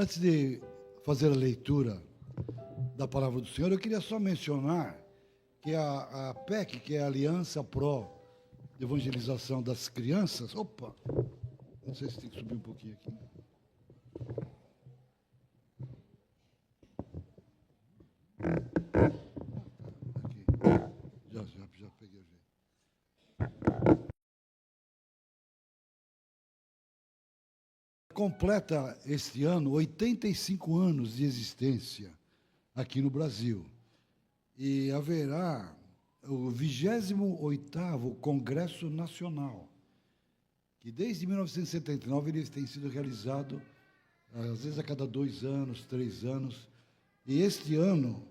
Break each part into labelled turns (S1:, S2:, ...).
S1: Antes de fazer a leitura da palavra do Senhor, eu queria só mencionar que a PEC, que é a Aliança Pro Evangelização das Crianças... Opa! Não sei se tem que subir um pouquinho aqui. Aqui. Já peguei o jeito. Completa este ano 85 anos de existência aqui no Brasil. E haverá o 28º Congresso Nacional, que desde 1979 ele tem sido realizado, às vezes a cada 2 anos, 3 anos. E este ano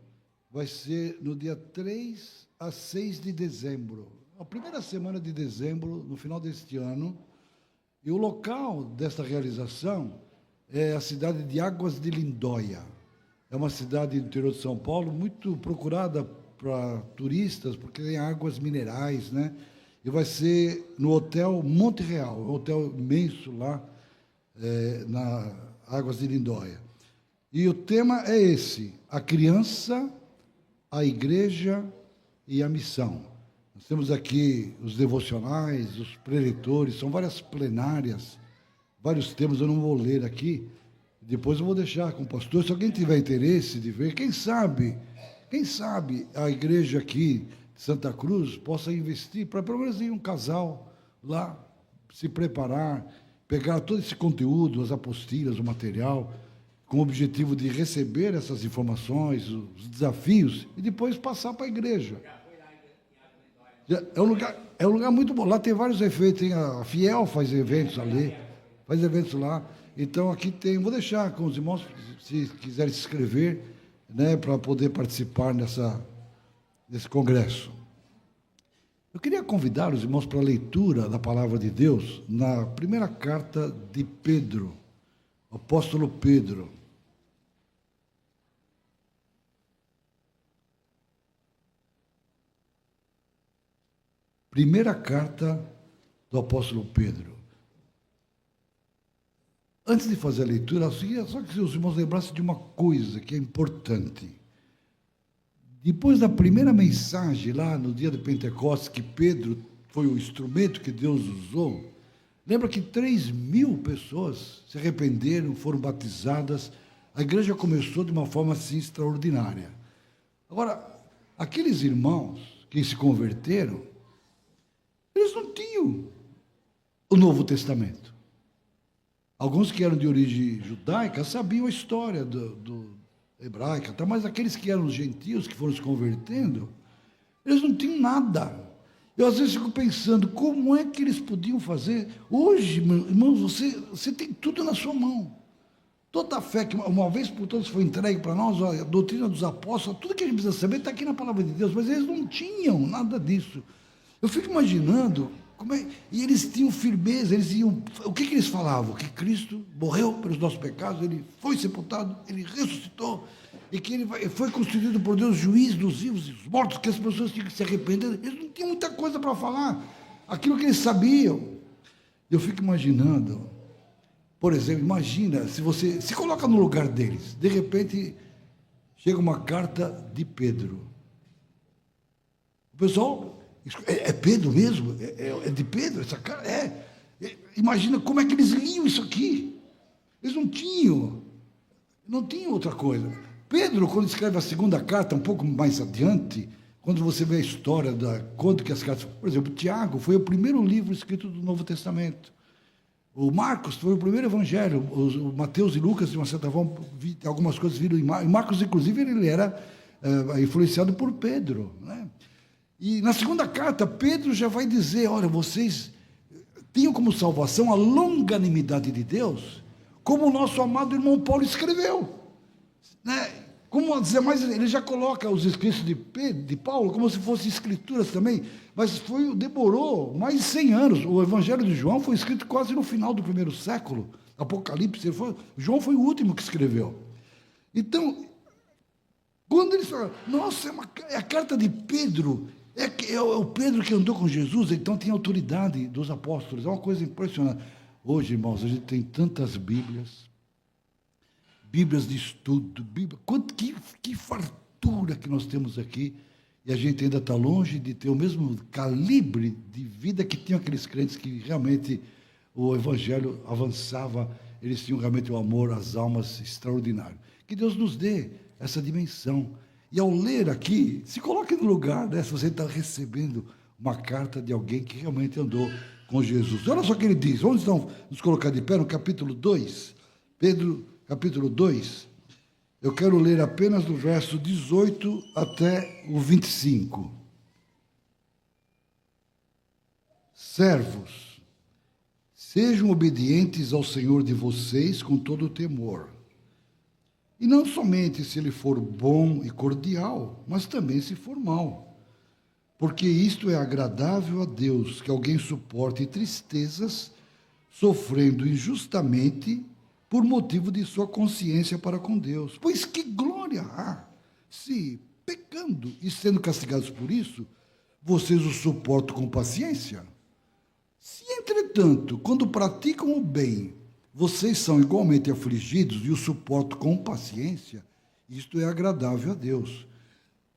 S1: vai ser no dia 3 a 6 de dezembro, a primeira semana de dezembro, no final deste ano. E o local desta realização é a cidade de Águas de Lindóia. É uma cidade do interior de São Paulo, muito procurada para turistas, porque tem águas minerais, né? E vai ser no Hotel Monte Real, um hotel imenso lá, na Águas de Lindóia. E o tema é esse: a criança, a igreja e a missão. Nós temos aqui os devocionais, os preletores, são várias plenárias, vários temas, eu não vou ler aqui, depois eu vou deixar com o pastor, se alguém tiver interesse de ver, quem sabe a igreja aqui de Santa Cruz possa investir para pelo menos ir um casal lá, se preparar, pegar todo esse conteúdo, as apostilas, o material, com o objetivo de receber essas informações, os desafios, e depois passar para a igreja. É um lugar muito bom. Lá tem vários efeitos. A Fiel faz eventos ali, faz eventos lá. Então, aqui tem... Vou deixar com os irmãos, se quiserem se inscrever, né, para poder participar desse congresso. Eu queria convidar os irmãos para a leitura da palavra de Deus na primeira carta de Pedro, o apóstolo Pedro. Primeira carta do apóstolo Pedro. Antes de fazer a leitura, eu queria só que os irmãos lembrassem de uma coisa que é importante. Depois da primeira mensagem, lá no dia de Pentecostes, que Pedro foi o instrumento que Deus usou, lembra que 3.000 pessoas se arrependeram, foram batizadas, a igreja começou de uma forma assim extraordinária. Agora, aqueles irmãos que se converteram, eles não tinham o Novo Testamento. Alguns que eram de origem judaica sabiam a história do hebraica, tá? Mas aqueles que eram gentios, que foram se convertendo, eles não tinham nada. Eu às vezes fico pensando, como é que eles podiam fazer? Hoje, irmãos, você tem tudo na sua mão. Toda a fé que uma vez por todas foi entregue para nós, a doutrina dos apóstolos, tudo que a gente precisa saber está aqui na palavra de Deus, mas eles não tinham nada disso. Eu fico imaginando e eles tinham firmeza, o que eles falavam? Que Cristo morreu pelos nossos pecados, ele foi sepultado, ele ressuscitou, e que ele foi constituído por Deus juiz dos vivos e dos mortos, que as pessoas tinham que se arrepender. Eles não tinham muita coisa para falar, aquilo que eles sabiam. Eu fico imaginando, por exemplo, imagina, se você se coloca no lugar deles, de repente chega uma carta de Pedro. O pessoal... É Pedro mesmo? É de Pedro essa cara? Imagina como é que eles liam isso aqui. Eles não tinham outra coisa. Pedro, quando escreve a segunda carta, um pouco mais adiante, quando você vê a história quando que as cartas... Por exemplo, Tiago foi o primeiro livro escrito do Novo Testamento. O Marcos foi o primeiro evangelho. O Mateus e Lucas, de uma certa forma, algumas coisas viram em Marcos. Marcos, inclusive, ele era influenciado por Pedro, né? E na segunda carta, Pedro já vai dizer, olha, vocês tenham como salvação a longanimidade de Deus, como o nosso amado irmão Paulo escreveu. Né? Como dizer mais, ele já coloca os escritos de Paulo como se fossem escrituras também, mas demorou mais de 100 anos. O Evangelho de João foi escrito quase no final do primeiro século, Apocalipse, João foi o último que escreveu. Então, quando eles falam, nossa, é a carta de Pedro... É o Pedro que andou com Jesus, então tem autoridade dos apóstolos. É uma coisa impressionante. Hoje, irmãos, a gente tem tantas Bíblias, Bíblias de estudo, Bíblia, que fartura que nós temos aqui, e a gente ainda está longe de ter o mesmo calibre de vida que tinham aqueles crentes que realmente o Evangelho avançava, eles tinham realmente o amor às almas extraordinário. Que Deus nos dê essa dimensão. E ao ler aqui, se coloque no lugar, né, se você está recebendo uma carta de alguém que realmente andou com Jesus. Olha só o que ele diz, vamos então nos colocar de pé no capítulo 2, Pedro, capítulo 2, eu quero ler apenas do verso 18 até o 25. Servos, sejam obedientes ao Senhor de vocês com todo o temor. E não somente se ele for bom e cordial, mas também se for mau. Porque isto é agradável a Deus, que alguém suporte tristezas, sofrendo injustamente, por motivo de sua consciência para com Deus. Pois que glória há, se, pecando e sendo castigados por isso, vocês o suportam com paciência? Se, entretanto, quando praticam o bem, vocês são igualmente afligidos e o suportam com paciência, isto é agradável a Deus.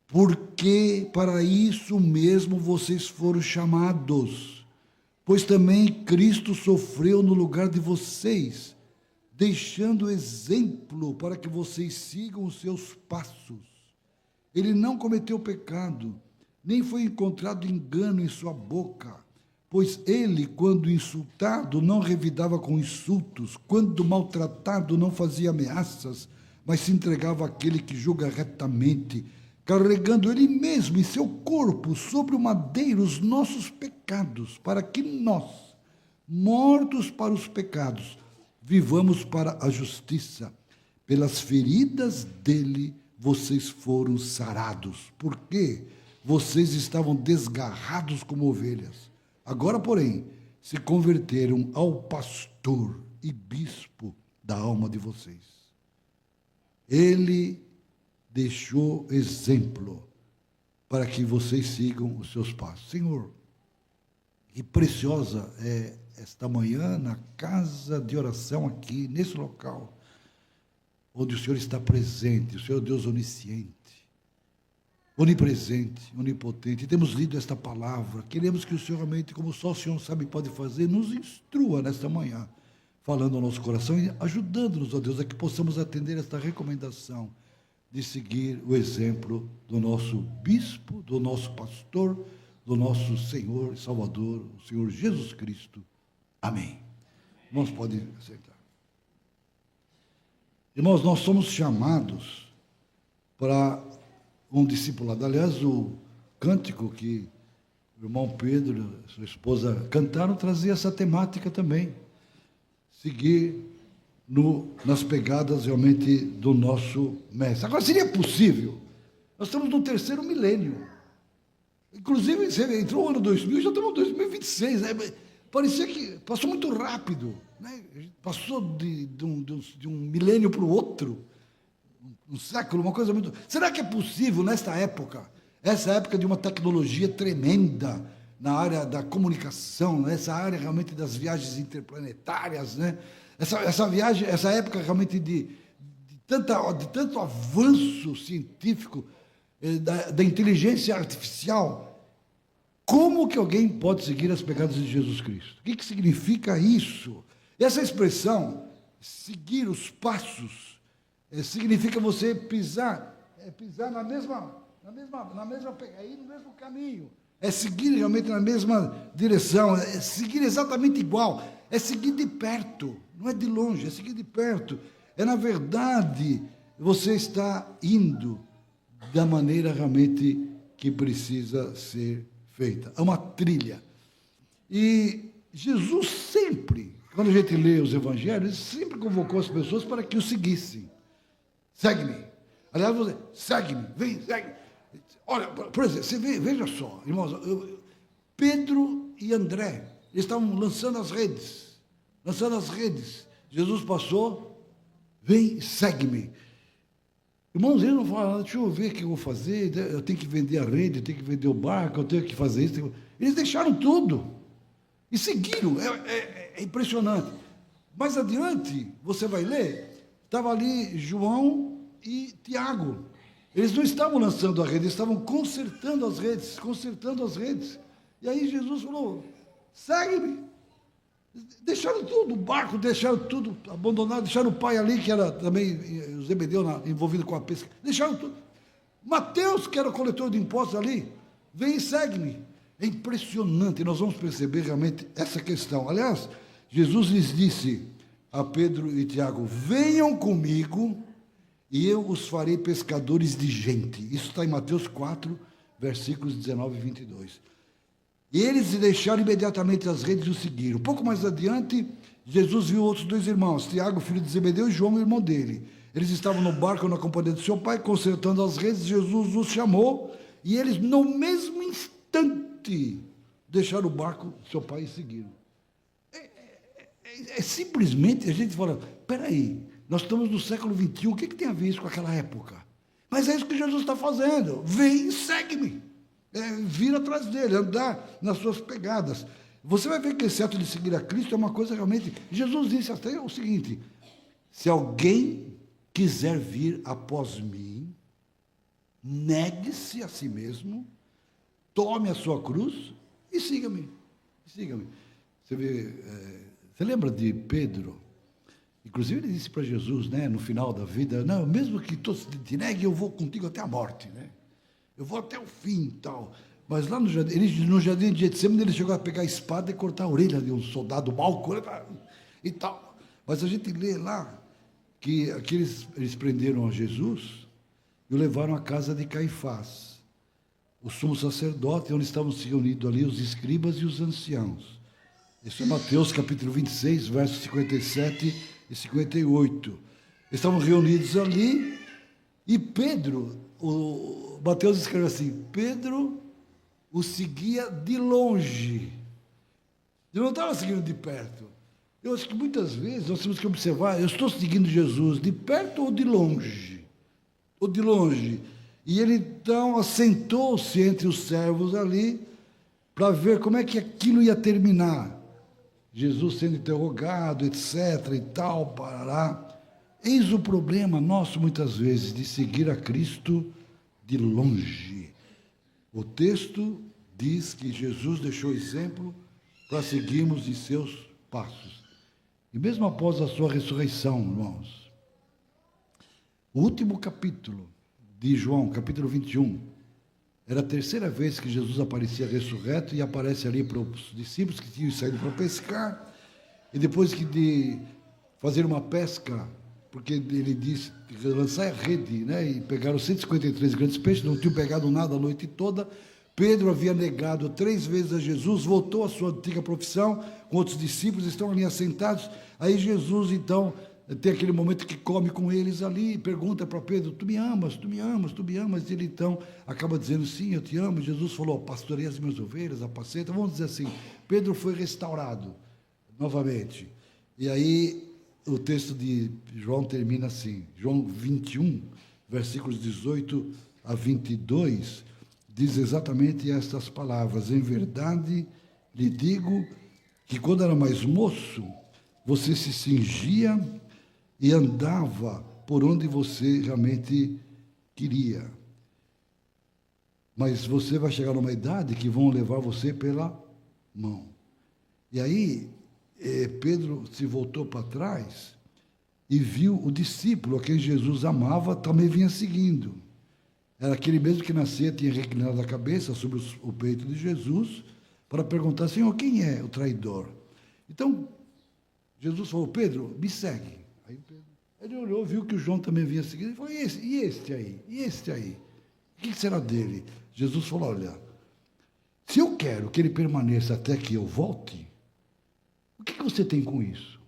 S1: Porque para isso mesmo vocês foram chamados, pois também Cristo sofreu no lugar de vocês, deixando exemplo para que vocês sigam os seus passos. Ele não cometeu pecado, nem foi encontrado engano em sua boca, pois ele, quando insultado, não revidava com insultos, quando maltratado, não fazia ameaças, mas se entregava àquele que julga retamente, carregando ele mesmo em seu corpo sobre o madeiro os nossos pecados, para que nós, mortos para os pecados, vivamos para a justiça. Pelas feridas dele vocês foram sarados, porque vocês estavam desgarrados como ovelhas. Agora, porém, se converteram ao pastor e bispo da alma de vocês. Ele deixou exemplo para que vocês sigam os seus passos. Senhor, que preciosa é esta manhã na casa de oração aqui, nesse local, onde o Senhor está presente, o Senhor é Deus onisciente, onipresente, onipotente. E temos lido esta palavra. Queremos que o Senhor, realmente, como só o Senhor sabe e pode fazer, nos instrua nesta manhã, falando ao nosso coração e ajudando-nos, ó Deus, a que possamos atender esta recomendação de seguir o exemplo do nosso bispo, do nosso pastor, do nosso Senhor e Salvador, o Senhor Jesus Cristo. Amém. Irmãos, podem sentar. Irmãos, nós somos chamados para um discipulado. Aliás, o cântico que o irmão Pedro e sua esposa cantaram trazia essa temática também. Seguir nas pegadas realmente do nosso mestre. Agora, seria possível? Nós estamos no terceiro milênio. Inclusive, entrou o ano 2000, já estamos em 2026. Né? Parecia que passou muito rápido. Né? Passou de um milênio para o outro. Um século, uma coisa muito... Será que é possível, nesta época, essa época de uma tecnologia tremenda na área da comunicação, nessa área realmente das viagens interplanetárias, né? Essa viagem, essa época realmente de tanto avanço científico, da inteligência artificial, como que alguém pode seguir as pegadas de Jesus Cristo? O que significa isso? Essa expressão, seguir os passos, significa você pisar na mesma ir no mesmo caminho, é seguir realmente na mesma direção, é seguir exatamente igual, é seguir de perto, não é de longe, é seguir de perto, na verdade, você está indo da maneira realmente que precisa ser feita, é uma trilha. E Jesus sempre, quando a gente lê os evangelhos, ele sempre convocou as pessoas para que o seguissem. Segue-me. Aliás, você, segue-me, vem, segue. Olha, por exemplo, você veja só, irmãos, Pedro e André, eles estavam lançando as redes. Jesus passou, vem, segue-me. Irmãos, eles não falaram, deixa eu ver o que eu vou fazer, eu tenho que vender a rede, eu tenho que vender o barco, eu tenho que fazer isso. Eles deixaram tudo e seguiram, é impressionante. Mais adiante, você vai ler, Estava ali João e Tiago. Eles não estavam lançando a rede, eles estavam consertando as redes, consertando as redes. E aí Jesus falou, segue-me. Deixaram tudo, o barco, deixaram tudo abandonado, deixaram o pai ali, que era também o Zebedeu envolvido com a pesca, deixaram tudo. Mateus, que era o coletor de impostos ali, vem e segue-me. É impressionante, nós vamos perceber realmente essa questão. Aliás, Jesus lhes disse a Pedro e Tiago, venham comigo e eu os farei pescadores de gente. Isso está em Mateus 4, versículos 19 e 22. E eles deixaram imediatamente as redes e o seguiram. Um pouco mais adiante, Jesus viu outros dois irmãos, Tiago, filho de Zebedeu, e João, irmão dele. Eles estavam no barco na companhia do seu pai, consertando as redes. Jesus os chamou, e eles, no mesmo instante, deixaram o barco do seu pai e seguiram. Simplesmente a gente fala, peraí, nós estamos no século XXI, o que tem a ver isso com aquela época? Mas é isso que Jesus está fazendo, vem e segue-me. Vir atrás dele, andar nas suas pegadas. Você vai ver que esse ato de seguir a Cristo é uma coisa realmente... Jesus disse até o seguinte, se alguém quiser vir após mim, negue-se a si mesmo, tome a sua cruz e siga-me. Siga-me. Você vê, você lembra de Pedro? Inclusive ele disse para Jesus, né, no final da vida, não, mesmo que todos te neguem, eu vou contigo até a morte, né? Eu vou até o fim e tal. Mas lá no jardim de Getsemane, ele chegou a pegar a espada e cortar a orelha de um soldado mau e tal. Mas a gente lê lá que eles prenderam a Jesus e o levaram à casa de Caifás, o sumo sacerdote, onde estavam se reunidos ali os escribas e os anciãos. Isso é Mateus capítulo 26, versos 57 e 58. Eles estavam reunidos ali e Pedro... O Mateus escreveu assim, Pedro o seguia de longe. Ele não estava seguindo de perto. Eu acho que muitas vezes nós temos que observar, eu estou seguindo Jesus de perto ou de longe? Ou de longe. E ele então assentou-se entre os servos ali para ver como é que aquilo ia terminar. Jesus sendo interrogado, etc. e tal, parará. Eis o problema nosso, muitas vezes, de seguir a Cristo de longe. O texto diz que Jesus deixou exemplo para seguirmos em seus passos. E mesmo após a sua ressurreição, irmãos, o último capítulo de João, capítulo 21, era a terceira vez que Jesus aparecia ressurreto e aparece ali para os discípulos que tinham saído para pescar, e depois de fazer uma pesca, porque ele disse, lançar a rede, né, e pegaram 153 grandes peixes, não tinham pegado nada a noite toda. Pedro havia negado 3 vezes a Jesus, voltou à sua antiga profissão, com outros discípulos, estão ali assentados. Aí Jesus, então, tem aquele momento que come com eles ali, e pergunta para Pedro, tu me amas, tu me amas, tu me amas? E ele, então, acaba dizendo, sim, eu te amo. E Jesus falou, pastorei as minhas ovelhas, apacenta. Vamos dizer assim, Pedro foi restaurado, novamente. E aí... o texto de João termina assim, João 21, versículos 18 a 22, diz exatamente estas palavras, em verdade lhe digo que quando era mais moço, você se cingia e andava por onde você realmente queria. Mas você vai chegar numa idade que vão levar você pela mão. E aí... Pedro se voltou para trás e viu o discípulo a quem Jesus amava também vinha seguindo. Era aquele mesmo que nascia, tinha reclinado a cabeça sobre o peito de Jesus para perguntar, Senhor, quem é o traidor? Então, Jesus falou, Pedro, me segue. Aí Pedro, ele olhou, viu que o João também vinha seguindo, e falou, e este aí? E este aí? O que será dele? Jesus falou, olha, se eu quero que ele permaneça até que eu volte, o que você tem com isso?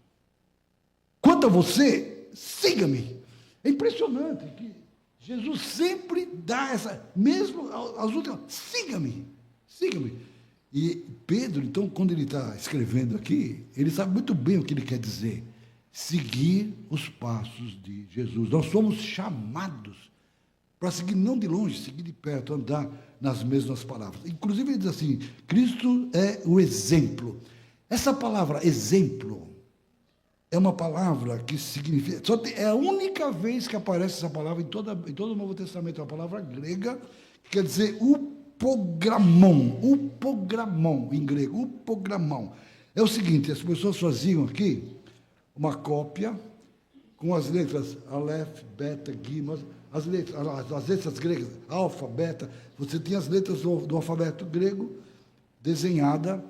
S1: Quanto a você, siga-me. É impressionante que Jesus sempre dá essa, mesmo as últimas, siga-me, siga-me. E Pedro, então, quando ele está escrevendo aqui, ele sabe muito bem o que ele quer dizer. Seguir os passos de Jesus. Nós somos chamados para seguir não de longe, seguir de perto, andar nas mesmas palavras. Inclusive ele diz assim, Cristo é o exemplo. Essa palavra exemplo é uma palavra que significa... é a única vez que aparece essa palavra em todo o Novo Testamento, é uma palavra grega, que quer dizer upogramon, em grego, upogramon. É o seguinte, as pessoas faziam aqui uma cópia com as letras Aleph, Beta, Gimel, as letras gregas, alfa, beta, você tinha as letras do alfabeto grego desenhada,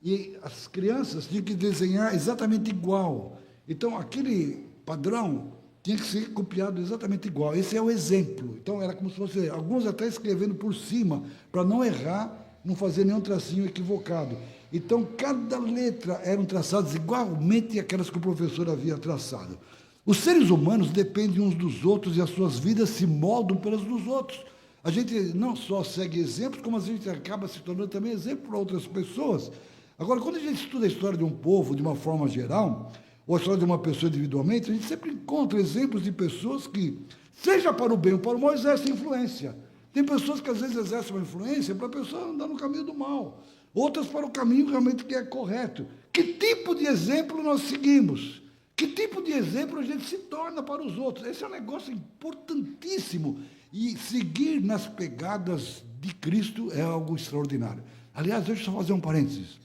S1: e as crianças tinham que desenhar exatamente igual. Então, aquele padrão tinha que ser copiado exatamente igual. Esse é o exemplo. Então, era como se fosse, alguns até escrevendo por cima, para não errar, não fazer nenhum tracinho equivocado. Então, cada letra eram traçadas igualmente aquelas que o professor havia traçado. Os seres humanos dependem uns dos outros e as suas vidas se moldam pelas dos outros. A gente não só segue exemplos, como a gente acaba se tornando também exemplo para outras pessoas. Agora, quando a gente estuda a história de um povo de uma forma geral, ou a história de uma pessoa individualmente, a gente sempre encontra exemplos de pessoas que, seja para o bem ou para o mal, exercem influência. Tem pessoas que às vezes exercem uma influência para a pessoa andar no caminho do mal, outras para o caminho realmente que é correto. Que tipo de exemplo nós seguimos? Que tipo de exemplo a gente se torna para os outros? Esse é um negócio importantíssimo. E seguir nas pegadas de Cristo é algo extraordinário. Aliás, deixa eu só fazer um parênteses.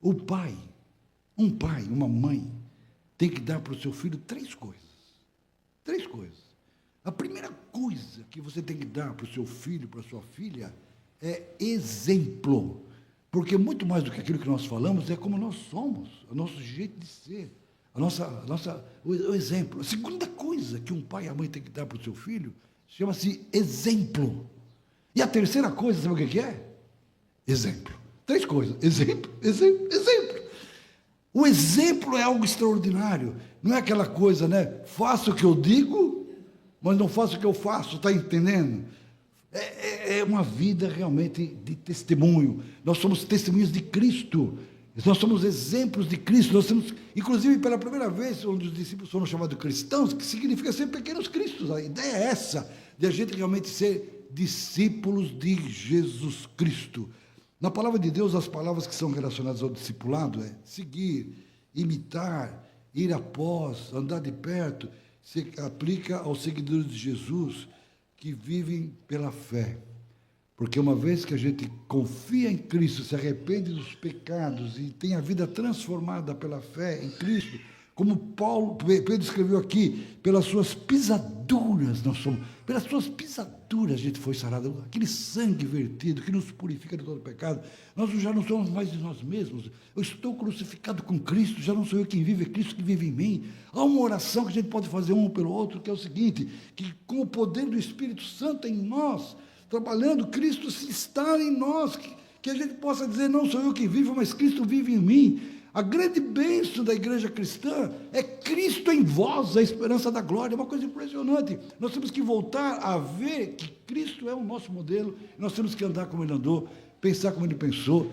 S1: Um pai, uma mãe, tem que dar para o seu filho 3 coisas. 3 coisas. A primeira coisa que você tem que dar para o seu filho, para a sua filha, é exemplo. Porque muito mais do que aquilo que nós falamos é como nós somos, o nosso jeito de ser, o exemplo. A segunda coisa que um pai e a mãe tem que dar para o seu filho chama-se exemplo. E a terceira coisa, sabe o que é? Exemplo. 3 coisas. Exemplo, exemplo, exemplo. O exemplo é algo extraordinário. Não é aquela coisa, né? Faço o que eu digo, mas não faço o que eu faço, está entendendo? É uma vida realmente de testemunho. Nós somos testemunhas de Cristo. Nós somos exemplos de Cristo. Nós temos, inclusive, pela primeira vez, onde os discípulos foram chamados cristãos, que significa ser pequenos cristos. A ideia é essa, de a gente realmente ser discípulos de Jesus Cristo. Na palavra de Deus, as palavras que são relacionadas ao discipulado é seguir, imitar, ir após, andar de perto, se aplica aos seguidores de Jesus que vivem pela fé. Porque uma vez que a gente confia em Cristo, se arrepende dos pecados e tem a vida transformada pela fé em Cristo, como Pedro escreveu aqui, pelas suas pisaduras nós somos, pelas suas pisaduras a gente foi sarado, aquele sangue vertido que nos purifica de todo pecado, nós já não somos mais de nós mesmos, eu estou crucificado com Cristo, já não sou eu quem vive, é Cristo que vive em mim. Há uma oração que a gente pode fazer um pelo outro, que é o seguinte, que com o poder do Espírito Santo em nós, trabalhando, Cristo se está em nós, que a gente possa dizer, não sou eu quem vivo, mas Cristo vive em mim. A grande bênção da igreja cristã é Cristo em vós, a esperança da glória. É uma coisa impressionante. Nós temos que voltar a ver que Cristo é o nosso modelo. Nós temos que andar como Ele andou, pensar como Ele pensou,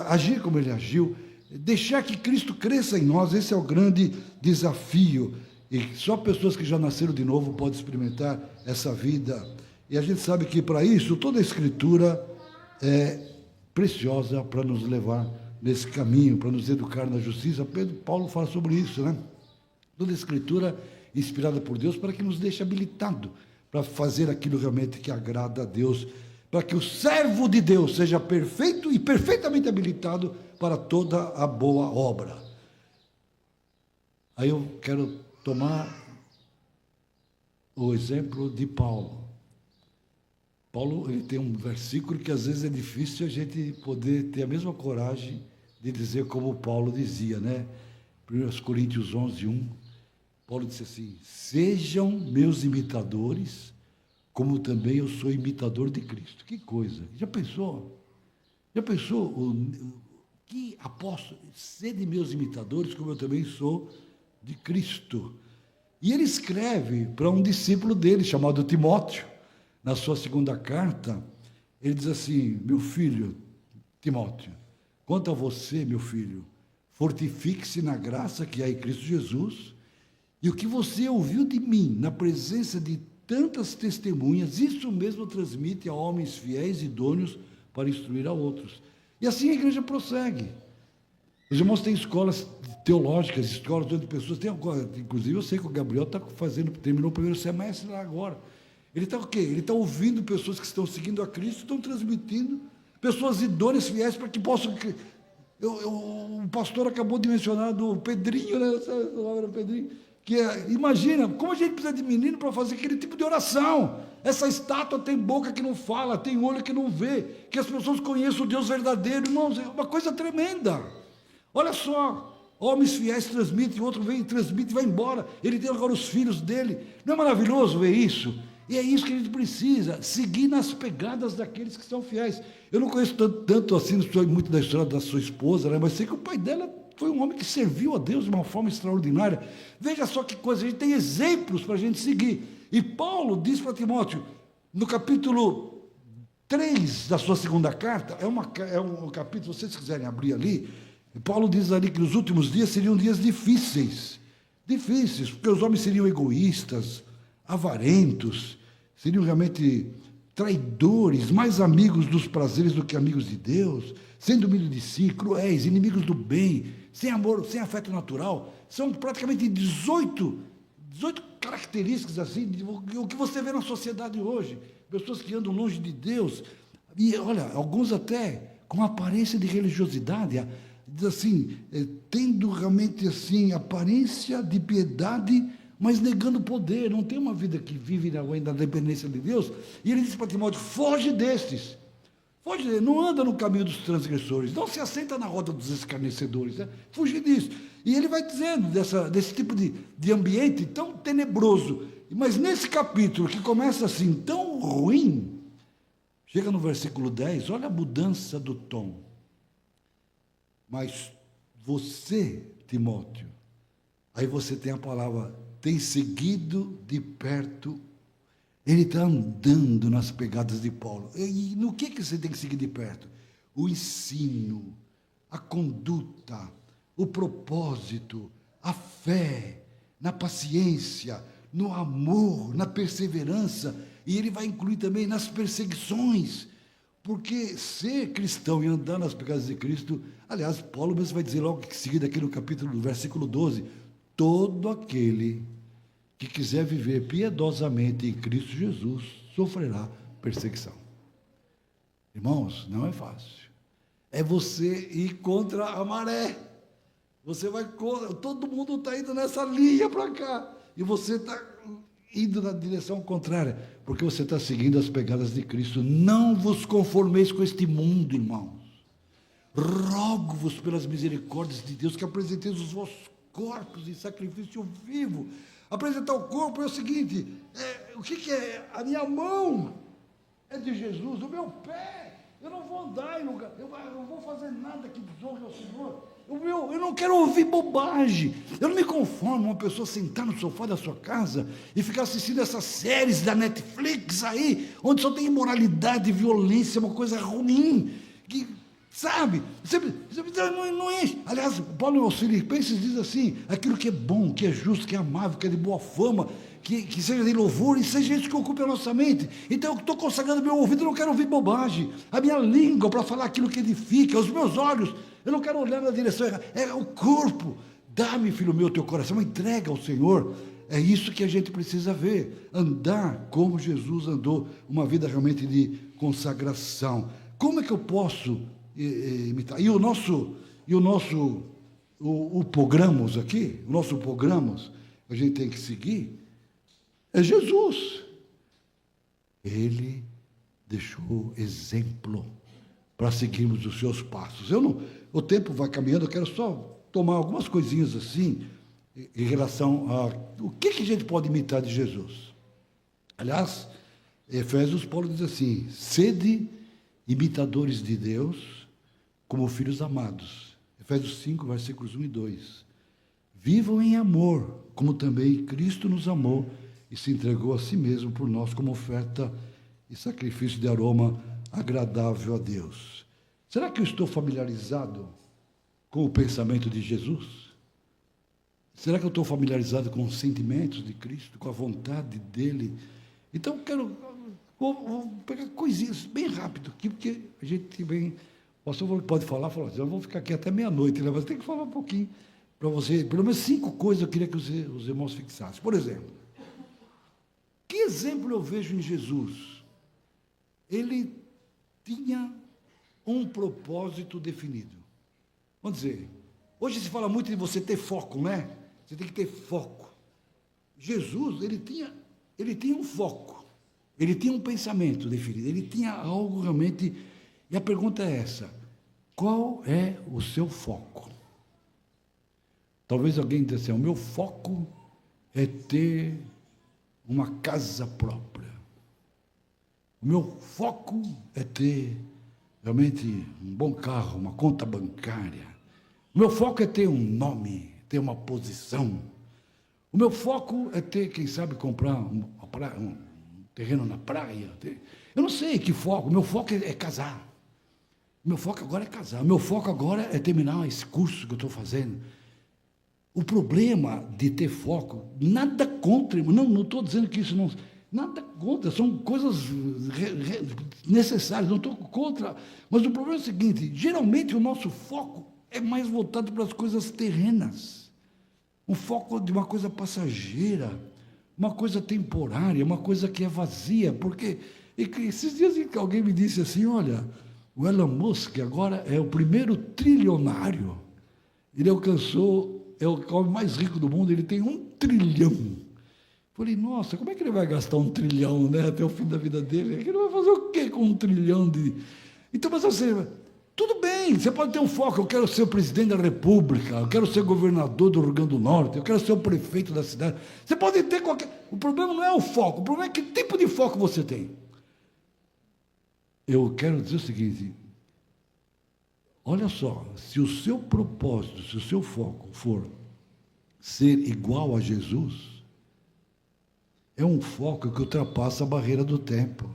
S1: agir como Ele agiu, deixar que Cristo cresça em nós. Esse é o grande desafio. E só pessoas que já nasceram de novo podem experimentar essa vida. E a gente sabe que para isso toda a Escritura é preciosa para nos levar nesse caminho, para nos educar na justiça. Paulo fala sobre isso, né? Toda a Escritura inspirada por Deus para que nos deixe habilitado para fazer aquilo realmente que agrada a Deus, para que o servo de Deus seja perfeito e perfeitamente habilitado para toda a boa obra. Aí eu quero tomar o exemplo de Paulo. Paulo, ele tem um versículo que às vezes é difícil a gente poder ter a mesma coragem de dizer como Paulo dizia, né? 1 Coríntios 11:1, Paulo disse assim, sejam meus imitadores, como também eu sou imitador de Cristo. Que coisa! Já pensou? Que apóstolo, sede meus imitadores, como eu também sou de Cristo. E ele escreve para um discípulo dele, chamado Timóteo, na sua segunda carta, ele diz assim, meu filho, Timóteo, quanto a você, meu filho, fortifique-se na graça que há em Cristo Jesus, e o que você ouviu de mim, na presença de tantas testemunhas, isso mesmo transmite a homens fiéis e idôneos para instruir a outros. E assim a igreja prossegue. Os irmãos têm escolas teológicas, escolas onde pessoas têm, inclusive eu sei que o Gabriel está fazendo, terminou o primeiro semestre lá agora. Ele está o quê? Ele está ouvindo pessoas que estão seguindo a Cristo, estão transmitindo, pessoas idôneas, fiéis, para que possam. O pastor acabou de mencionar do Pedrinho, né? O Pedrinho, imagina, como a gente precisa de menino para fazer aquele tipo de oração. Essa estátua tem boca que não fala, tem olho que não vê, que as pessoas conheçam o Deus verdadeiro. Irmãos, é uma coisa tremenda. Olha só, homens fiéis transmitem, outro vem e transmite e vai embora. Ele tem agora os filhos dele. Não é maravilhoso ver isso? E é isso que a gente precisa, seguir nas pegadas daqueles que são fiéis. Eu não conheço tanto assim, não sou muito da história da sua esposa, né? Mas sei que o pai dela foi um homem que serviu a Deus de uma forma extraordinária. Veja só que coisa, a gente tem exemplos para a gente seguir. E Paulo diz para Timóteo, no capítulo 3 da sua segunda carta, é um capítulo, se vocês quiserem abrir ali, Paulo diz ali que nos últimos dias seriam dias difíceis, porque os homens seriam egoístas, avarentos, seriam realmente traidores, mais amigos dos prazeres do que amigos de Deus, sendo humildes de si, cruéis, inimigos do bem, sem amor, sem afeto natural. São praticamente 18 características assim, o que você vê na sociedade hoje. Pessoas que andam longe de Deus, e olha, alguns até com aparência de religiosidade, assim, tendo realmente assim, aparência de piedade, mas negando poder, não tem uma vida que vive na dependência de Deus. E ele diz para Timóteo, foge destes, não anda no caminho dos transgressores, não se assenta na roda dos escarnecedores, né? Fugir disso. E ele vai dizendo desse tipo de ambiente tão tenebroso, mas nesse capítulo que começa assim, tão ruim, chega no versículo 10, olha a mudança do tom. Mas você, Timóteo, aí você tem a palavra, tem seguido de perto, ele está andando nas pegadas de Paulo. E no que você tem que seguir de perto? O ensino, a conduta, o propósito, a fé, na paciência, no amor, na perseverança, e ele vai incluir também nas perseguições, porque ser cristão e andar nas pegadas de Cristo, aliás, Paulo mesmo vai dizer logo em seguida aqui no capítulo, no versículo 12, todo aquele que quiser viver piedosamente em Cristo Jesus, sofrerá perseguição. Irmãos, não é fácil. É você ir contra a maré. Você vai contra, todo mundo está indo nessa linha para cá, e você está indo na direção contrária, porque você está seguindo as pegadas de Cristo. Não vos conformeis com este mundo, irmãos. Rogo-vos pelas misericórdias de Deus que apresenteis os vossos corpos em sacrifício vivo. Apresentar o corpo é o seguinte, o que é? A minha mão é de Jesus, o meu pé, eu não vou andar em lugar, eu não vou fazer nada que desonre ao Senhor. Eu não quero ouvir bobagem. Eu não me conformo uma pessoa sentar no sofá da sua casa e ficar assistindo essas séries da Netflix aí, onde só tem imoralidade, violência, uma coisa ruim, que, sabe, você não enche. Aliás, Paulo aos Filipenses diz assim, aquilo que é bom, que é justo, que é amável, que é de boa fama, que seja de louvor, e seja isso que ocupe a nossa mente. Então eu estou consagrando meu ouvido, eu não quero ouvir bobagem, a minha língua para falar aquilo que edifica, os meus olhos, eu não quero olhar na direção errada, é o corpo. Dá-me, filho meu, teu coração, entrega ao Senhor. É isso que a gente precisa ver, andar como Jesus andou, uma vida realmente de consagração. Como é que eu posso imitar? E o programos aqui, o nosso programos, a gente tem que seguir, é Jesus. Ele deixou exemplo para seguirmos os seus passos. O tempo vai caminhando, eu quero só tomar algumas coisinhas assim, em relação a o que a gente pode imitar de Jesus. Aliás, Efésios, Paulo diz assim, sede imitadores de Deus, como filhos amados. Efésios 5, versículos 1 e 2. Vivam em amor, como também Cristo nos amou e se entregou a si mesmo por nós como oferta e sacrifício de aroma agradável a Deus. Será que eu estou familiarizado com o pensamento de Jesus? Será que eu estou familiarizado com os sentimentos de Cristo, com a vontade dEle? Então, vou pegar coisinhas bem rápido aqui, porque a gente vem pastor falou que pode falar, falou, eu vou ficar aqui até meia-noite, né? Mas tem que falar um pouquinho para você, pelo menos 5 coisas eu queria que os irmãos fixassem. Por exemplo, que exemplo eu vejo em Jesus? Ele tinha um propósito definido. Vamos dizer, hoje se fala muito de você ter foco, né? Você tem que ter foco. Jesus, ele tinha um foco, ele tinha um pensamento definido, ele tinha algo realmente. E a pergunta é essa: qual é o seu foco? Talvez alguém diga assim: o meu foco é ter uma casa própria. O meu foco é ter realmente um bom carro, uma conta bancária. O meu foco é ter um nome, ter uma posição. O meu foco é ter, quem sabe, comprar um terreno na praia. Eu não sei que foco. O meu foco é casar. O meu foco agora é casar. O meu foco agora é terminar esse curso que eu estou fazendo. O problema de ter foco, nada contra, não estou dizendo que isso não... Nada contra, são coisas necessárias, não estou contra. Mas o problema é o seguinte: geralmente o nosso foco é mais voltado para as coisas terrenas. Um foco de uma coisa passageira, uma coisa temporária, uma coisa que é vazia. Porque esses dias que alguém me disse assim: olha, o Elon Musk agora é o primeiro trilionário. Ele alcançou, é o homem mais rico do mundo, ele tem 1 trilhão. Falei, nossa, como é que ele vai gastar 1 trilhão, né, até o fim da vida dele? Ele vai fazer o quê com 1 trilhão de... Então, mas assim, tudo bem, você pode ter um foco: eu quero ser o presidente da República, eu quero ser governador do Rio Grande do Norte, eu quero ser o prefeito da cidade. Você pode ter qualquer... O problema não é o foco, o problema é que tipo de foco você tem. Eu quero dizer o seguinte: olha só, se o seu propósito, se o seu foco for ser igual a Jesus, é um foco que ultrapassa a barreira do tempo.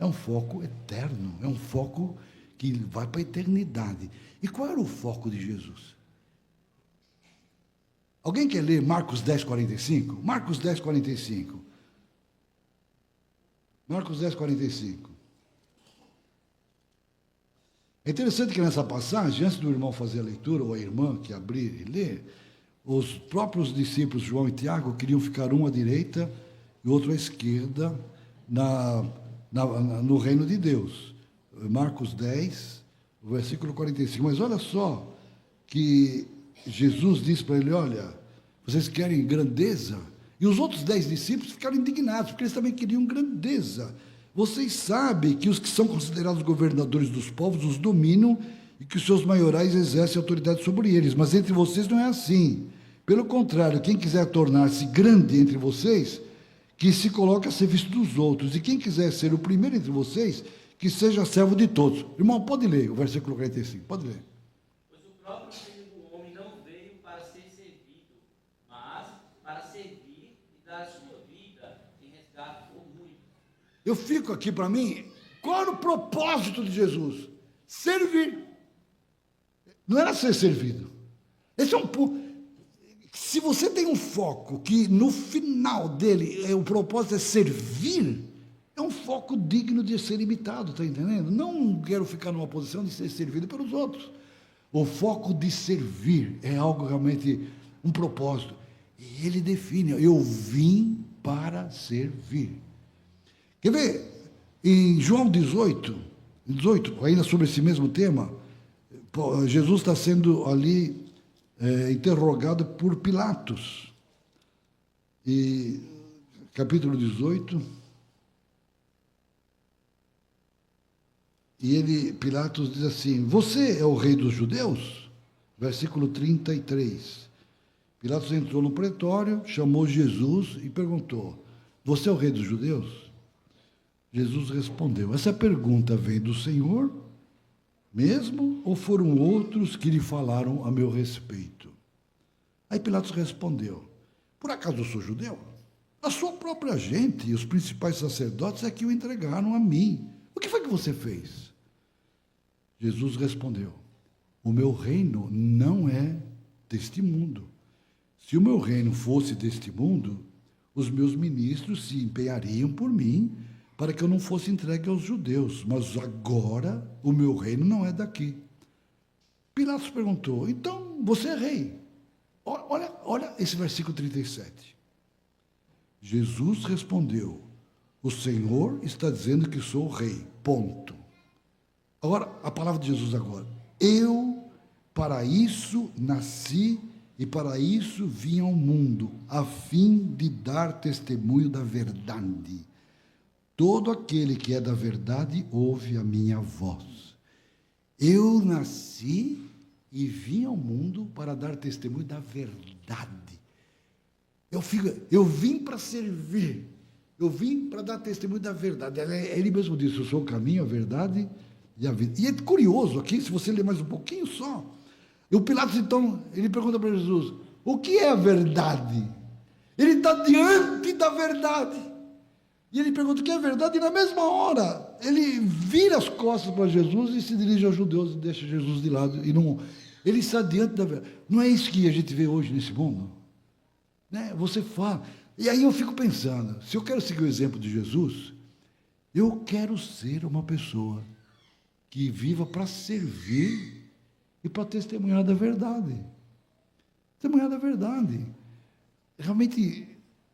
S1: É um foco eterno, é um foco que vai para a eternidade. E qual era o foco de Jesus? Alguém quer ler Marcos 10, 45? Marcos 10, 45. Marcos 10, 45. É interessante que nessa passagem, antes do irmão fazer a leitura, ou a irmã que abrir e ler, os próprios discípulos João e Tiago queriam ficar um à direita e outro à esquerda no reino de Deus. Marcos 10, versículo 45. Mas olha só que Jesus disse para ele: olha, vocês querem grandeza? E os outros 10 discípulos ficaram indignados, porque eles também queriam grandeza. Vocês sabem que os que são considerados governadores dos povos os dominam e que os seus maiorais exercem autoridade sobre eles, mas entre vocês não é assim. Pelo contrário, quem quiser tornar-se grande entre vocês, que se coloque a serviço dos outros, e quem quiser ser o primeiro entre vocês, que seja servo de todos. Irmão, pode ler o versículo 45, pode ler.
S2: Pois o próprio Filho do Homem não veio para ser servido, mas para servir e dar a sua vida em resgate por muitos.
S1: Eu fico aqui para mim, qual era o propósito de Jesus? Servir. Não era ser servido. Esse é um ponto. Se você tem um foco que no final dele o propósito é servir, é um foco digno de ser imitado, está entendendo? Não quero ficar numa posição de ser servido pelos outros. O foco de servir é algo realmente, um propósito. E ele define: eu vim para servir. Quer ver? Em João 18, ainda sobre esse mesmo tema, Jesus está sendo ali interrogado por Pilatos. E capítulo 18, e Pilatos diz assim: você é o rei dos judeus? Versículo 33. Pilatos entrou no pretório, chamou Jesus e perguntou: você é o rei dos judeus? Jesus respondeu: essa pergunta vem do Senhor mesmo, ou foram outros que lhe falaram a meu respeito? Aí Pilatos respondeu: por acaso eu sou judeu? A sua própria gente e os principais sacerdotes é que o entregaram a mim. O que foi que você fez? Jesus respondeu: o meu reino não é deste mundo. Se o meu reino fosse deste mundo, os meus ministros se empenhariam por mim para que eu não fosse entregue aos judeus, mas agora o meu reino não é daqui. Pilatos perguntou, então você é rei? Olha esse versículo 37. Jesus respondeu, o Senhor está dizendo que sou rei, ponto. Agora, a palavra de Jesus agora. Eu, para isso, nasci e para isso vim ao mundo, a fim de dar testemunho da verdade. Todo aquele que é da verdade ouve a minha voz. Eu nasci e vim ao mundo para dar testemunho da verdade. Eu vim para servir. Eu vim para dar testemunho da verdade. Ele mesmo disse, eu sou o caminho, a verdade e a vida. E é curioso aqui, se você ler mais um pouquinho só. E o Pilatos, então, ele pergunta para Jesus, o que é a verdade? Ele está diante da verdade. E ele pergunta o que é verdade, e na mesma hora, ele vira as costas para Jesus e se dirige aos judeus e deixa Jesus de lado. Ele está diante da verdade. Não é isso que a gente vê hoje nesse mundo? Né? Você fala. E aí eu fico pensando, se eu quero seguir o exemplo de Jesus, eu quero ser uma pessoa que viva para servir e para testemunhar da verdade. Testemunhar da verdade. Realmente,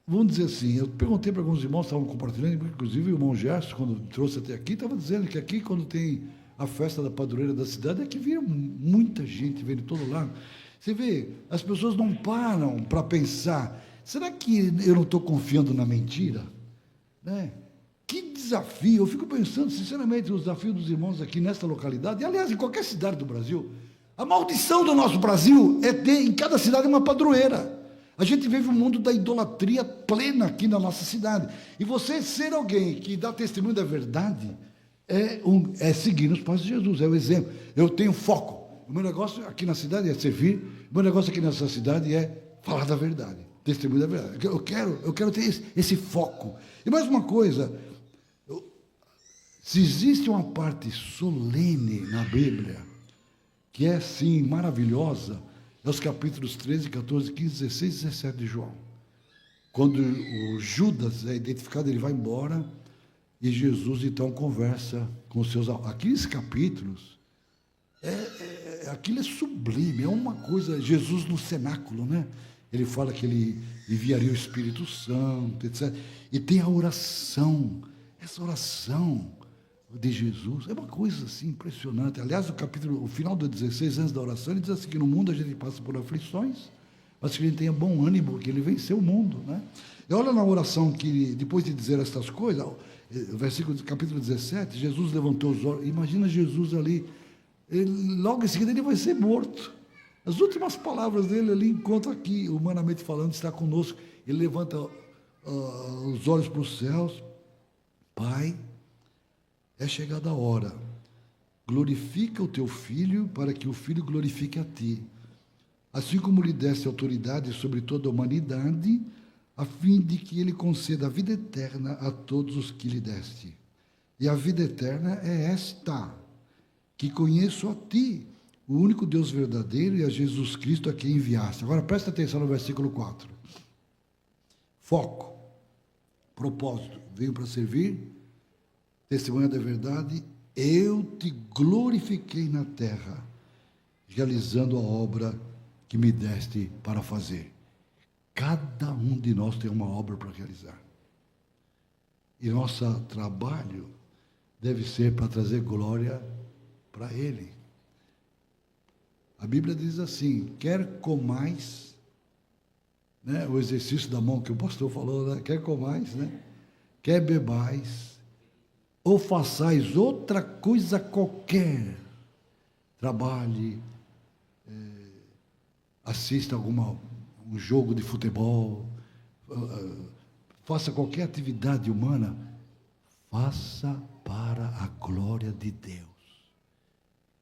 S1: vamos dizer assim, eu perguntei para alguns irmãos que estavam compartilhando, inclusive o irmão Gerson, quando trouxe até aqui, estava dizendo que aqui, quando tem a festa da padroeira da cidade, é que vira muita gente, vem de todo lado. Você vê, as pessoas não param para pensar, será que eu não estou confiando na mentira? Né? Que desafio, eu fico pensando, sinceramente, o desafio dos irmãos aqui nesta localidade, e aliás, em qualquer cidade do Brasil, a maldição do nosso Brasil é ter em cada cidade uma padroeira. A gente vive um mundo da idolatria plena aqui na nossa cidade. E você ser alguém que dá testemunho da verdade é seguir os passos de Jesus, é o exemplo. Eu tenho foco. O meu negócio aqui na cidade é servir, o meu negócio aqui nessa cidade é falar da verdade, testemunho da verdade. Eu quero ter esse foco. E mais uma coisa, se existe uma parte solene na Bíblia, que é sim maravilhosa, é os capítulos 13, 14, 15, 16 e 17 de João. Quando o Judas é identificado, ele vai embora, e Jesus então conversa com os seus... Aqueles capítulos, aquilo é sublime, é uma coisa, Jesus no cenáculo, né? Ele fala que ele enviaria o Espírito Santo, etc. E tem a oração, essa oração de Jesus, é uma coisa assim impressionante. Aliás, o final do 16, antes da oração, ele diz assim, que no mundo a gente passa por aflições, mas que a gente tenha bom ânimo, que ele venceu o mundo, né? E olha na oração que, depois de dizer estas coisas, versículo do capítulo 17, Jesus levantou os olhos, imagina Jesus ali, logo em seguida ele vai ser morto. As últimas palavras dele ali, enquanto aqui, humanamente falando, está conosco, ele levanta os olhos para os céus. Pai, é chegada a hora, glorifica o teu Filho, para que o Filho glorifique a ti, assim como lhe deste autoridade sobre toda a humanidade, a fim de que ele conceda a vida eterna a todos os que lhe deste. E a vida eterna é esta, que conheço a ti, o único Deus verdadeiro, e a Jesus Cristo a quem enviaste. Agora presta atenção no versículo 4. Foco, propósito, veio para servir, testemunha da verdade, eu te glorifiquei na terra, realizando a obra que me deste para fazer. Cada um de nós tem uma obra para realizar. E nosso trabalho deve ser para trazer glória para Ele. A Bíblia diz assim, quer comais, né, o exercício da mão que o pastor falou, né, quer comais, né, quer bebais, ou façais outra coisa qualquer, trabalhe, assista um jogo de futebol, faça qualquer atividade humana, faça para a glória de Deus.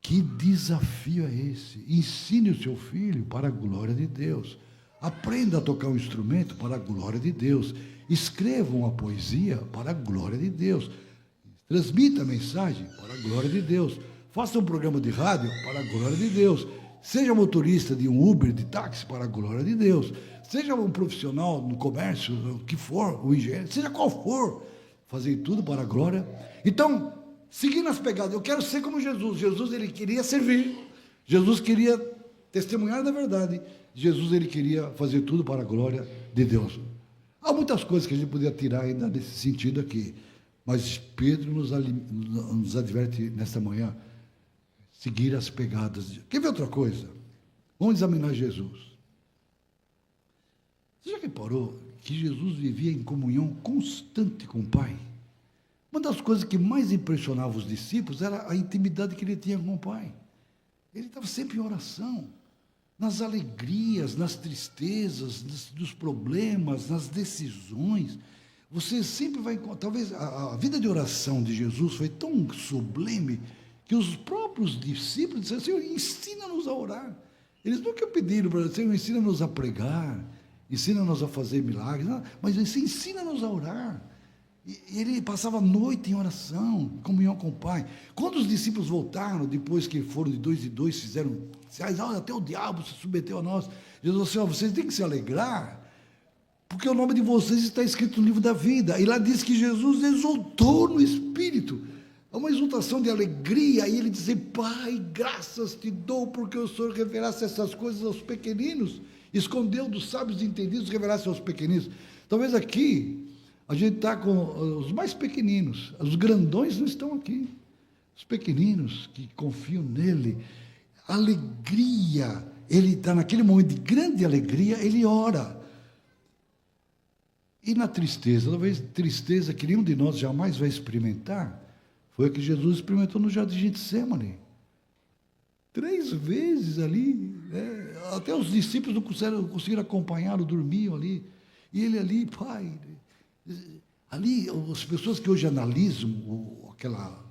S1: Que desafio é esse? Ensine o seu filho para a glória de Deus. Aprenda a tocar um instrumento para a glória de Deus. Escreva uma poesia para a glória de Deus. Transmita a mensagem para a glória de Deus. Faça um programa de rádio para a glória de Deus. Seja motorista de um Uber, de táxi, para a glória de Deus. Seja um profissional no comércio, o que for, o engenheiro, seja qual for. fazer tudo para a glória. Então, seguindo as pegadas, eu quero ser como Jesus. Jesus, ele queria servir. Jesus queria testemunhar da verdade. Jesus, ele queria fazer tudo para a glória de Deus. Há muitas coisas que a gente poderia tirar ainda nesse sentido aqui, mas Pedro nos adverte nesta manhã, seguir as pegadas. Quer ver outra coisa? Vamos examinar Jesus. Você já reparou que Jesus vivia em comunhão constante com o Pai? Uma das coisas que mais impressionava os discípulos era a intimidade que ele tinha com o Pai. Ele estava sempre em oração, nas alegrias, nas tristezas, nos problemas, nas decisões. Você sempre vai encontrar. Talvez a vida de oração de Jesus foi tão sublime que os próprios discípulos disseram: Senhor, ensina-nos a orar. Eles nunca pediram para o Senhor, ensina-nos a pregar, ensina-nos a fazer milagres, não, mas ensina-nos a orar. E ele passava a noite em oração, em comunhão com o Pai. Quando os discípulos voltaram, depois que foram de dois em dois, fizeram sinais, até o diabo se submeteu a nós. Jesus disse: vocês têm que se alegrar, porque o nome de vocês está escrito no livro da vida. E lá diz que Jesus exultou no Espírito. É uma exultação de alegria. E ele disse: Pai, graças te dou, porque o Senhor revelasse essas coisas aos pequeninos, escondeu dos sábios e entendidos, revelasse aos pequeninos. Talvez aqui a gente está com os mais pequeninos, os grandões não estão aqui. Os pequeninos que confiam nele, alegria, ele está naquele momento de grande alegria, ele ora. E na tristeza, talvez tristeza que nenhum de nós jamais vai experimentar, foi a que Jesus experimentou no jardim de Getsêmani. 3 vezes ali, né? Até os discípulos não conseguiram acompanhá-lo, dormiam ali. E ele ali, Pai, ali, as pessoas que hoje analisam aquela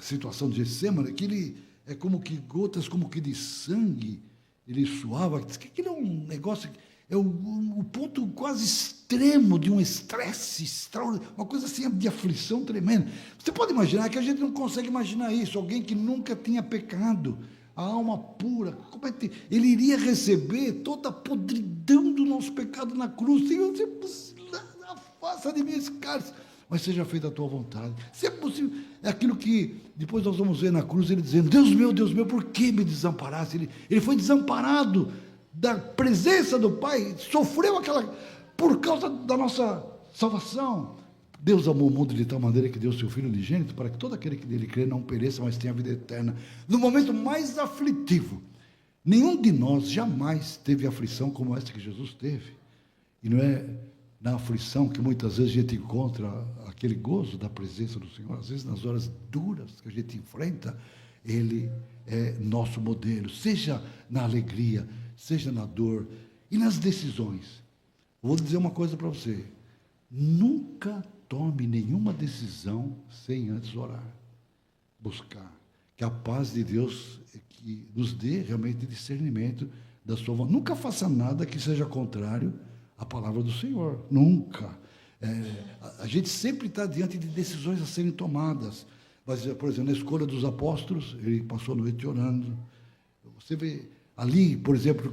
S1: situação de Getsêmani, que ele é como que gotas como que de sangue, ele suava, diz que aquilo é um negócio, é o ponto quase extremo de um estresse extraordinário, uma coisa assim de aflição tremenda. Você pode imaginar que a gente não consegue imaginar isso, alguém que nunca tinha pecado, a alma pura, como é que ele iria receber toda a podridão do nosso pecado na cruz? Senhor, se é possível, afasta de mim esse cálice, mas seja feita a tua vontade. Se é possível, é aquilo que depois nós vamos ver na cruz, ele dizendo: Deus meu, por que me desamparaste? Ele foi desamparado da presença do Pai, sofreu por causa da nossa salvação. Deus amou o mundo de tal maneira que deu o seu Filho unigênito, para que todo aquele que nele crê não pereça, mas tenha a vida eterna. No momento mais aflitivo, nenhum de nós jamais teve aflição como essa que Jesus teve. E não é na aflição que muitas vezes a gente encontra aquele gozo da presença do Senhor. Às vezes nas horas duras que a gente enfrenta, Ele é nosso modelo, seja na alegria, seja na dor e nas decisões. Vou dizer uma coisa para você: nunca tome nenhuma decisão sem antes orar, buscar, que a paz de Deus que nos dê realmente discernimento da sua vontade. Nunca faça nada que seja contrário à palavra do Senhor, nunca. A gente sempre está diante de decisões a serem tomadas. Mas, por exemplo, na escolha dos apóstolos, ele passou a noite orando. Você vê ali, por exemplo,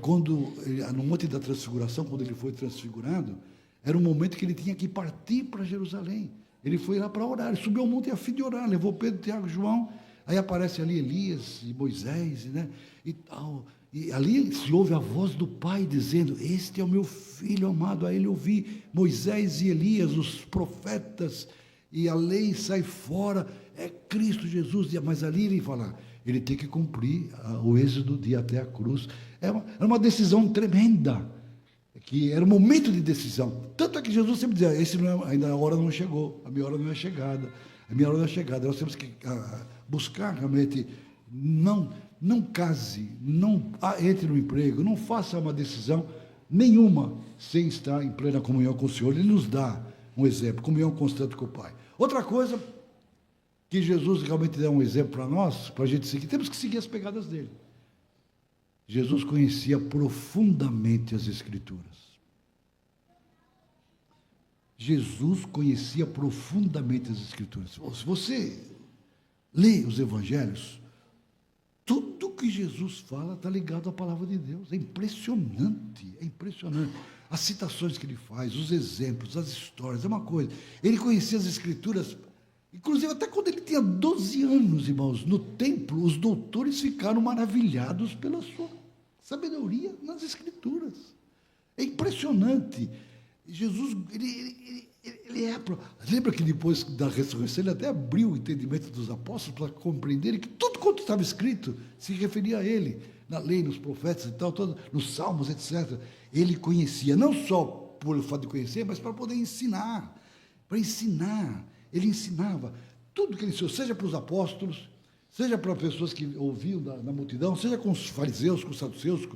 S1: no Monte da Transfiguração, quando ele foi transfigurado, era um momento que ele tinha que partir para Jerusalém. Ele foi lá para orar, ele subiu ao monte a fim de orar, levou Pedro, Tiago e João. Aí aparece ali Elias e Moisés, né, e tal. E ali se ouve a voz do Pai dizendo: este é o meu filho amado, a ele ouvi. Moisés e Elias, os profetas, e a lei sai fora, é Cristo Jesus. Mas ali ele fala, ele tem que cumprir o êxodo de ir até a cruz. Era uma decisão tremenda, que era um momento de decisão. Tanto é que Jesus sempre dizia: ainda a hora não chegou, a minha hora não é chegada, a minha hora não é chegada. Nós temos que buscar realmente, não case, não entre no emprego, não faça uma decisão nenhuma sem estar em plena comunhão com o Senhor. Ele nos dá um exemplo, comunhão constante com o Pai. Outra coisa que Jesus realmente dá um exemplo para nós, para a gente seguir, temos que seguir as pegadas dele. Jesus conhecia profundamente as Escrituras. Jesus conhecia profundamente as Escrituras. Se você lê os Evangelhos, tudo que Jesus fala está ligado à palavra de Deus. É impressionante, é impressionante. as citações que ele faz, os exemplos, as histórias, é uma coisa. Ele conhecia as Escrituras, inclusive até quando ele tinha 12 anos, irmãos, no templo, os doutores ficaram maravilhados pela sua sabedoria nas Escrituras. É impressionante. Jesus, lembra que depois da ressurreição, ele até abriu o entendimento dos apóstolos para compreenderem que tudo quanto estava escrito se referia a ele, na lei, nos profetas e tal, nos salmos, etc. Ele conhecia, não só por o fato de conhecer, mas para poder ensinar. Para ensinar. Ele ensinava tudo que ele ensinou, seja para os apóstolos, seja para pessoas que ouviam na multidão, seja com os fariseus, com os saduceus,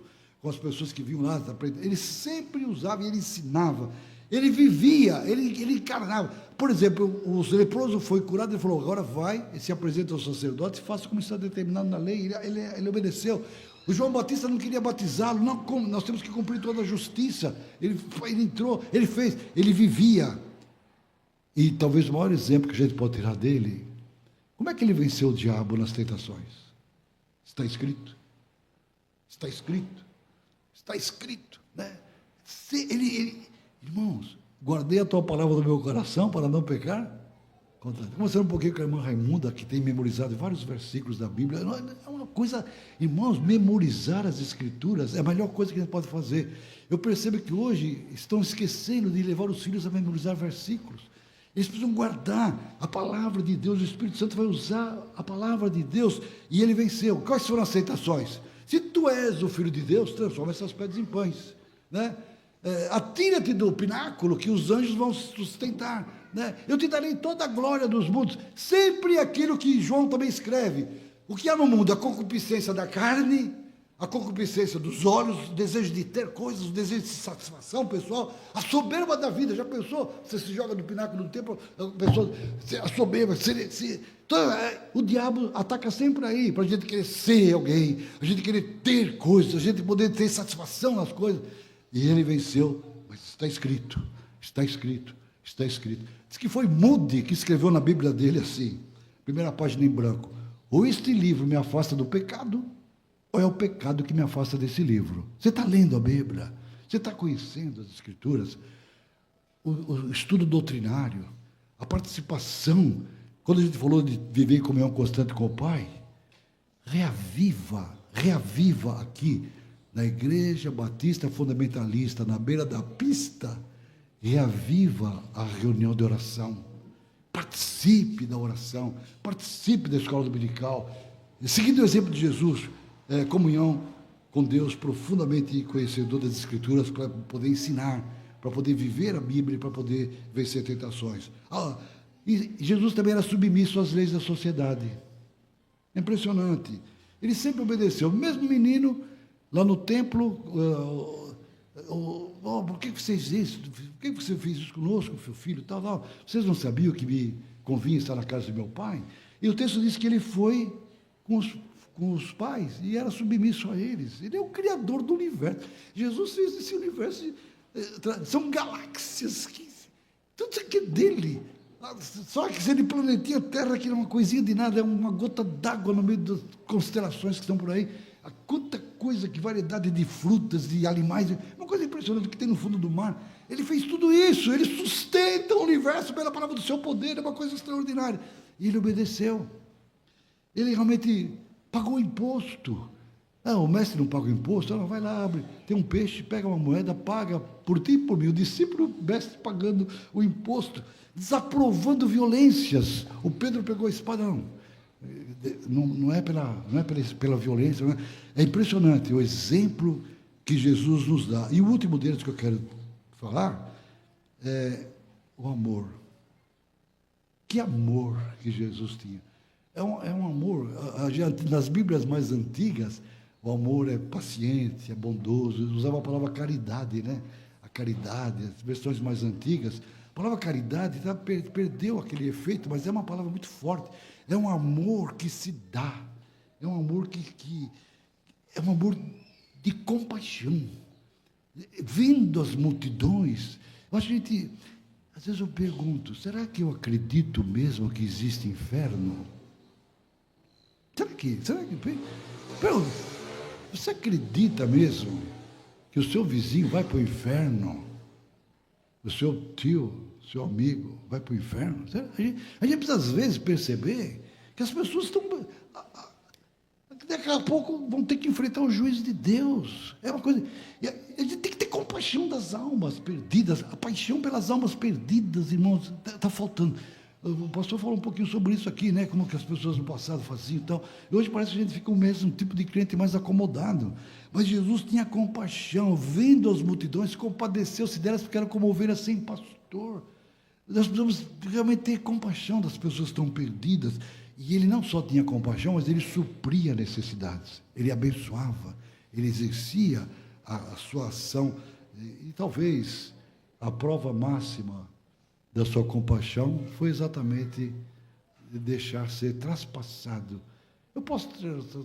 S1: com as pessoas que vinham lá. Ele sempre usava e ele ensinava. Ele vivia, ele encarnava. Por exemplo, o leproso foi curado, ele falou, agora vai, se apresenta ao sacerdote e faça como está determinado na lei. Ele obedeceu. O João Batista não queria batizá-lo, nós temos que cumprir toda a justiça. Ele entrou, ele fez, ele vivia. E talvez o maior exemplo que a gente pode tirar dele, como é que ele venceu o diabo nas tentações? Está escrito. Está escrito. Está escrito, né? Irmãos, guardei a tua palavra no meu coração para não pecar. Conversando um pouquinho com a irmã Raimunda, que tem memorizado vários versículos da Bíblia. É uma coisa, irmãos, memorizar as Escrituras é a melhor coisa que a gente pode fazer. Eu percebo que hoje estão esquecendo de levar os filhos a memorizar versículos. Eles precisam guardar a palavra de Deus. O Espírito Santo vai usar a palavra de Deus e ele venceu. Quais foram as tentações? Se tu és o Filho de Deus, transforma essas pedras em pães, né? Atira-te do pináculo que os anjos vão sustentar, né? Eu te darei toda a glória dos mundos. Sempre aquilo que João também escreve. O que há no mundo? A concupiscência da carne, a concupiscência dos olhos, o desejo de ter coisas, o desejo de satisfação pessoal, a soberba da vida. Já pensou? Você se joga do pináculo do templo, a pessoa, a soberba, o diabo ataca sempre aí, para a gente querer ser alguém, a gente querer ter coisas, a gente poder ter satisfação nas coisas. E ele venceu, mas está escrito, está escrito, está escrito. Diz que foi Moody que escreveu na Bíblia dele assim, primeira página em branco: ou este livro me afasta do pecado, ou é o pecado que me afasta desse livro. Você está lendo a Bíblia, você está conhecendo as Escrituras, o estudo doutrinário, a participação. Quando a gente falou de viver em comunhão constante com o Pai, reaviva aqui, na Igreja Batista Fundamentalista, na beira da pista, reaviva a reunião de oração. Participe da oração, participe da escola dominical, seguindo o exemplo de Jesus, comunhão com Deus, profundamente conhecedor das Escrituras, para poder ensinar, para poder viver a Bíblia, para poder vencer tentações. E Jesus também era submisso às leis da sociedade. É impressionante. Ele sempre obedeceu. Mesmo menino, lá no templo, por que você fez isso? Por que você fez isso conosco, meu filho? Tal. Vocês não sabiam que me convinha estar na casa de meu pai? E o texto diz que ele foi com os pais e era submisso a eles. Ele é o criador do universo. Jesus fez esse universo. São galáxias. Tudo isso aqui é dele. Só que aquele planetinha Terra, que é uma coisinha de nada, é uma gota d'água no meio das constelações que estão por aí. Quanta coisa, que variedade de frutas, de animais, uma coisa impressionante que tem no fundo do mar. Ele fez tudo isso, ele sustenta o universo pela palavra do seu poder, é uma coisa extraordinária. E ele obedeceu. Ele realmente pagou imposto. O mestre não paga o imposto, ela vai lá, abre, tem um peixe, pega uma moeda, paga por ti e por mim. O discípulo, o mestre pagando o imposto, desaprovando violências. O Pedro pegou a espada, não é pela violência, não é? É impressionante o exemplo que Jesus nos dá. E o último deles que eu quero falar é o amor. Que amor que Jesus tinha. É um amor, nas Bíblias mais antigas, o amor é paciente, é bondoso. Usava a palavra caridade, né? A caridade, as versões mais antigas. A palavra caridade perdeu aquele efeito, mas é uma palavra muito forte. É um amor que se dá. É um amor que é um amor de compaixão. Vendo as multidões, às vezes eu pergunto, será que eu acredito mesmo que existe inferno? Será que você acredita mesmo que o seu vizinho vai para o inferno? o seu tio, seu amigo, vai para o inferno. A gente precisa, às vezes, perceber que as pessoas estão... Daqui a pouco vão ter que enfrentar o juízo de Deus. É uma coisa... A gente tem que ter compaixão das almas perdidas. A paixão pelas almas perdidas, irmãos, está faltando. O pastor falou um pouquinho sobre isso aqui, né? Como que as pessoas no passado faziam e tal. E hoje parece que a gente fica o mesmo tipo de crente mais acomodado. Mas Jesus tinha compaixão, vendo as multidões, compadeceu-se delas, porque eram como ovelhas sem pastor. Nós precisamos realmente ter compaixão das pessoas que estão perdidas. E ele não só tinha compaixão, mas ele supria necessidades. Ele abençoava, ele exercia a sua ação. E talvez a prova máxima da sua compaixão foi exatamente deixar ser traspassado. Eu posso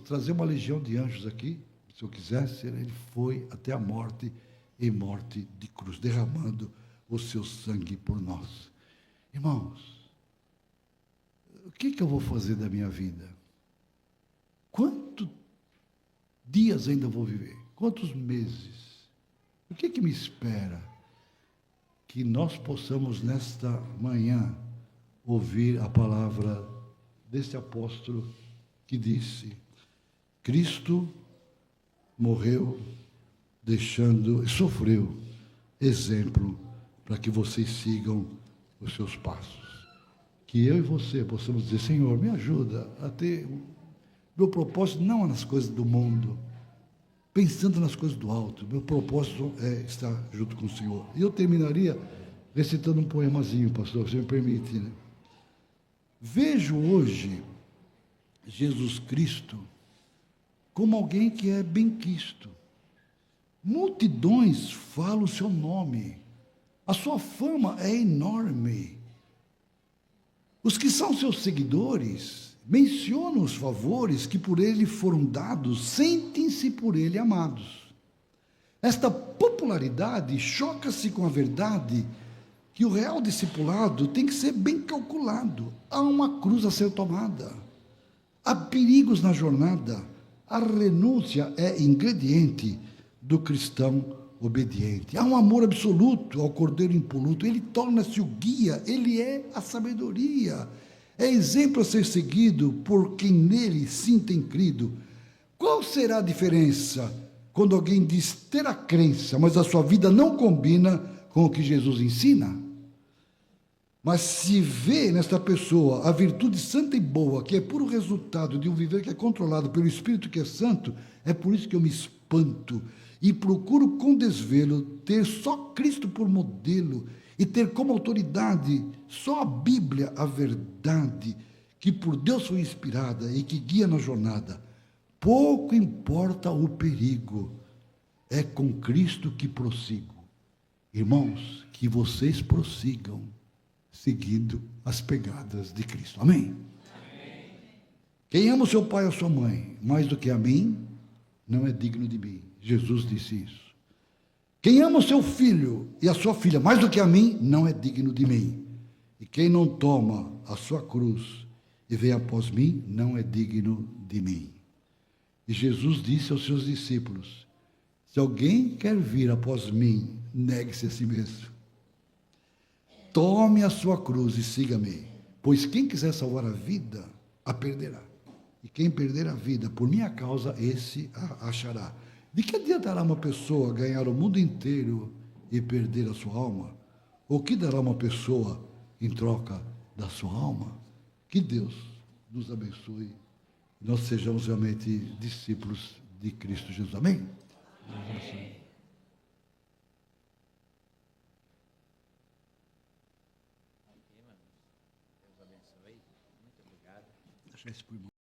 S1: trazer uma legião de anjos aqui, se eu quisesse. Ele foi até a morte, e morte de cruz, derramando o seu sangue por nós. Irmãos, o que eu vou fazer da minha vida? Quantos dias ainda vou viver? Quantos meses? O que me espera? Que nós possamos, nesta manhã, ouvir a palavra deste apóstolo que disse: Cristo morreu, sofreu exemplo para que vocês sigam os seus passos. Que eu e você possamos dizer: Senhor, me ajuda a ter meu propósito não é nas coisas do mundo, pensando nas coisas do alto. Meu propósito é estar junto com o Senhor. E eu terminaria recitando um poemazinho, pastor, se me permite, né? Vejo hoje Jesus Cristo como alguém que é benquisto. Multidões falam o seu nome. A sua fama é enorme. Os que são seus seguidores mencionam os favores que por ele foram dados, sentem-se por ele amados. Esta popularidade choca-se com a verdade que o real discipulado tem que ser bem calculado. Há uma cruz a ser tomada, há perigos na jornada, a renúncia é ingrediente do cristão obediente. Há um amor absoluto ao Cordeiro impoluto, ele torna-se o guia, ele é a sabedoria, é exemplo a ser seguido por quem nele sim tem crido. Qual será a diferença quando alguém diz ter a crença, mas a sua vida não combina com o que Jesus ensina? Mas se vê nesta pessoa a virtude santa e boa, que é puro resultado de um viver que é controlado pelo Espírito que é santo, é por isso que eu me espanto e procuro com desvelo ter só Cristo por modelo e ter como autoridade só a Bíblia, a verdade, que por Deus foi inspirada e que guia na jornada. Pouco importa o perigo, é com Cristo que prossigo. Irmãos, que vocês prossigam seguindo as pegadas de Cristo. Amém? Amém. Quem ama o seu pai ou sua mãe mais do que a mim, não é digno de mim. Jesus disse isso. Quem ama o seu filho e a sua filha mais do que a mim, não é digno de mim. E quem não toma a sua cruz e vem após mim, não é digno de mim. E Jesus disse aos seus discípulos: se alguém quer vir após mim, negue-se a si mesmo. Tome a sua cruz e siga-me, pois quem quiser salvar a vida, a perderá. E quem perder a vida por minha causa, esse a achará. De que adiantará uma pessoa ganhar o mundo inteiro e perder a sua alma? Ou que dará uma pessoa em troca da sua alma? Que Deus nos abençoe e nós sejamos realmente discípulos de Cristo Jesus. Amém? Amém. Deus abençoe. Muito obrigado. Deixa esse